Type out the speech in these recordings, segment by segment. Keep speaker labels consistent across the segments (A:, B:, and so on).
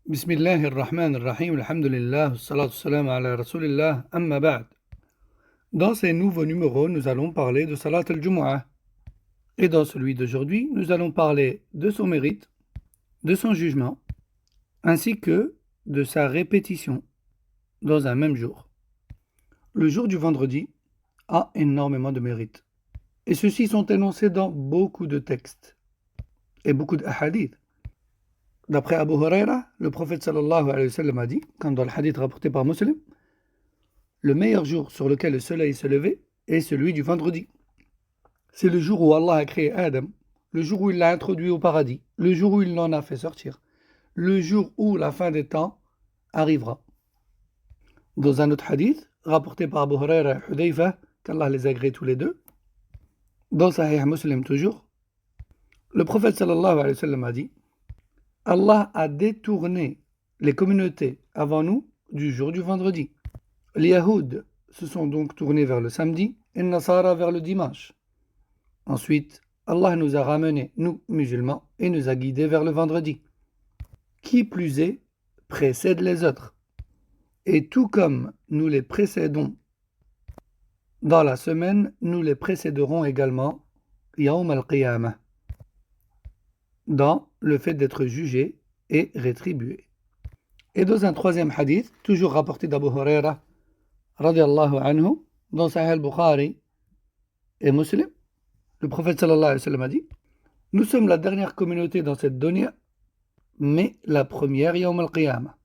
A: بسم الله الرحمن الرحيم الحمد لله والصلاة والسلام على رسول الله أما بعد. Dans ces nouveaux numéros, nous allons parler de Salat al-Jumu'ah. Et dans celui d'aujourd'hui, nous allons parler de son mérite, de son jugement, ainsi que de sa répétition dans un même jour. Le jour du vendredi a énormément de mérite. Et ceux-ci sont énoncés dans beaucoup de textes et beaucoup de hadiths. D'après Abu Huraira, le prophète sallallahu alayhi wa sallam a dit, comme dans le hadith rapporté par Muslim, le meilleur jour sur lequel le soleil se levait est celui du vendredi. C'est le jour où Allah a créé Adam, le jour où il l'a introduit au paradis, le jour où il l'en a fait sortir, le jour où la fin des temps arrivera. Dans un autre hadith, rapporté par Abu Huraira et Hudayfa, qu'Allah les agrée tous les deux, dans Sahih Muslim toujours, le prophète sallallahu alayhi wa sallam a dit, Allah a détourné les communautés avant nous du jour du vendredi. Les Yahoud se sont donc tournés vers le samedi et les Nasara vers le dimanche. Ensuite, Allah nous a ramenés, nous musulmans, et nous a guidés vers le vendredi. Qui plus est, précède les autres. Et tout comme nous les précédons dans la semaine, nous les précéderons également Yawm al-Qiyamah, dans le fait d'être jugé et rétribué. Et dans un troisième hadith, toujours rapporté d'Abu Huraira, radiallahu anhu, dans Sahih al-Bukhari et Muslim, le prophète sallallahu alayhi wa sallam a dit, nous sommes la dernière communauté dans cette dunya, mais la première Yawm al-Qiyamah.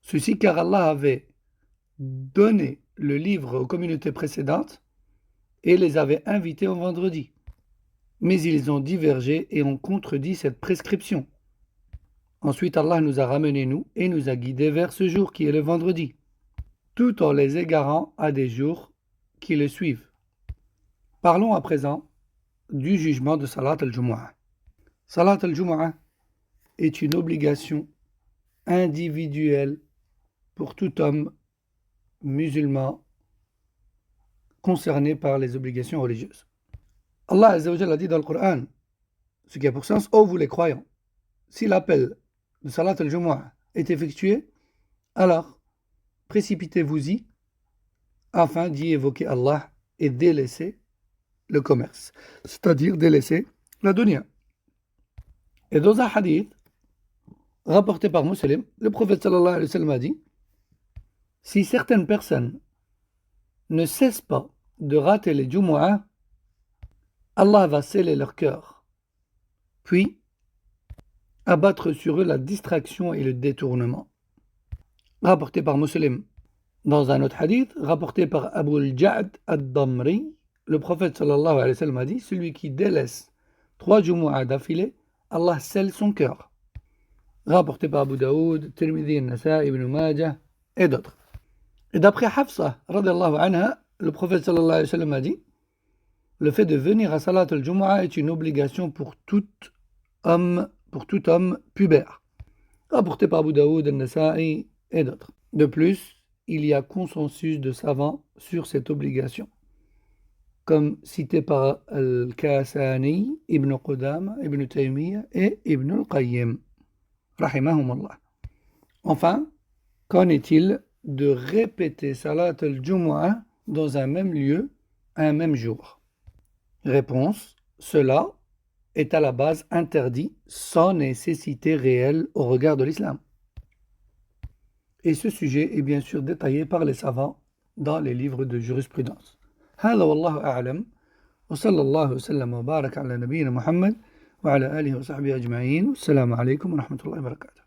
A: Ceci car Allah avait donné le livre aux communautés précédentes et les avait invitées au vendredi. Mais ils ont divergé et ont contredit cette prescription. Ensuite, Allah nous a ramenés, nous, et nous a guidés vers ce jour qui est le vendredi, tout en les égarant à des jours qui le suivent. Parlons à présent du jugement de Salat al-Jumu'ah. Salat al-Jumu'ah est une obligation individuelle pour tout homme musulman concerné par les obligations religieuses. Allah Azza wa Jalla a dit dans le Coran, ce qui a pour sens, ô vous les croyants, si l'appel de Salat al-Jumu'ah est effectué, alors précipitez-vous-y afin d'y évoquer Allah et délaisser le commerce, c'est-à-dire délaisser la dunya. Et dans un hadith rapporté par Muslim, le prophète sallallahu alayhi wa sallam a dit, si certaines personnes ne cessent pas de rater les Jumu'ah, Allah va sceller leur cœur, puis abattre sur eux la distraction et le détournement. Rapporté par Muslim. Dans un autre hadith, rapporté par Abu al-Ja'd al-Damri, le prophète sallallahu alayhi wa sallam a dit, celui qui délaisse 3 Jumu'ah d'affilée, Allah scelle son cœur. Rapporté par Abu Daoud, Tirmidhi, Nasa'i, Ibn Majah et d'autres. Et d'après Hafsa, radiyallahu anha, le prophète sallallahu alayhi wa sallam a dit, le fait de venir à Salat al-Jumu'ah est une obligation pour tout homme pubère. Rapporté par Abu Daoud, Nasa'i et d'autres. De plus, il y a consensus de savants sur cette obligation, comme cité par Al-Kasani, Ibn Qudama, Ibn Taymiyyah et Ibn al-Qayyim, rahimahumallah. Enfin, qu'en est-il de répéter Salat al-Jumu'ah dans un même lieu, un même jour? Réponse, cela est à la base interdit sans nécessité réelle au regard de l'islam. Et ce sujet est bien sûr détaillé par les savants dans les livres de jurisprudence. هذا والله أعلم وصلى الله وسلم وبارك على نبينا محمد وعلى آله وصحبه أجمعين والسلام عليكم ورحمة الله وبركاته.